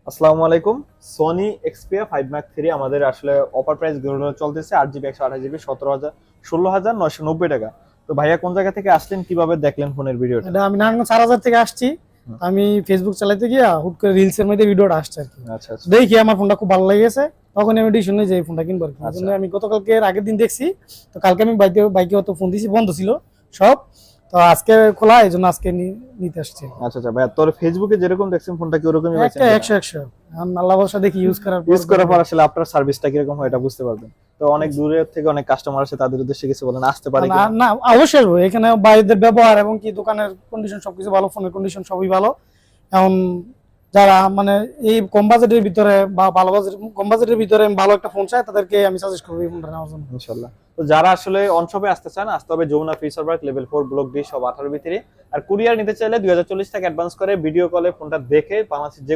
আসসালামু আলাইকুম। Sony Xperia 5 mark 3 আমাদের আসলে অফার প্রাইস গুলো চলতেছে 8 জিবি 128 জিবি 16,990 টাকা। তো ভাইয়া কোন জায়গা থেকে আসলেন, কিভাবে দেখলেন ফোনের ভিডিওটা? এটা আমি নারায়ণগঞ্জ 4,000 থেকে আসছি। হুম। আমি ফেসবুক চালাইতে গিয়া হুট করে রিলস এর মধ্যে ভিডিওটা আসছে আর কি। আচ্ছা আচ্ছা দেখি আমার ফোনটা খুব ভালো লেগেছে, তখন আমি ডিসিশন নিই যে এই ফোনটা কিনবো আর কি। এই আচ্ছা জন্য আমি গতকালকে আগের দিন দেখছি, তো কালকে আমি বাইকে বাইকে অত ফোন দিছি, বন্ধ ছিল সব। তো আজকে খোলা, এই জন্য আজকে নিতে আসছি। আচ্ছা আচ্ছা ভাইয়া, তোর ফেসবুকে যেরকম দেখছেন ফোনটা কি ওরকমই পাইছেন একটা কিনা? 100 আমি আল্লাহ ভরসা দেখি ইউজ করার পর ইউজ করার পর আসলে আপনার সার্ভিসটা কিরকম হয় এটা বুঝতে পারবেন। তো অনেক দূরে থেকে অনেক কাস্টমার আছে, তাদের উদ্দেশ্যে কিছু বলেন, আসতে পারে না কিনা? না, অবশ্যই আসবো। এখানে বাইরের ব্যবহার এবং কি দোকানের কন্ডিশন সবকিছু ভালো, ফোনের কন্ডিশন সবই ভালো। এখন যারা মানে এই কম বাজেটের ভিতরে বা ভালো বাজেট, কম বাজেটের ভিতরে ভালো একটা ফোন চায়, তাদেরকে আমি সাজেস্ট করবো এই ফোনটা নেওয়ার জন্য। ইনশাআল্লাহ। তো যারা আসলে অনশপে আসতে চান, আসতে হবে Jamuna Future Park level 4 block D সব 18 ভিতরে। আর কুরিয়ার নিতে চাইলে 2040 টাকা অ্যাডভান্স করে ভিডিও কলে ফোনটা দেখে বাংলাদেশের যে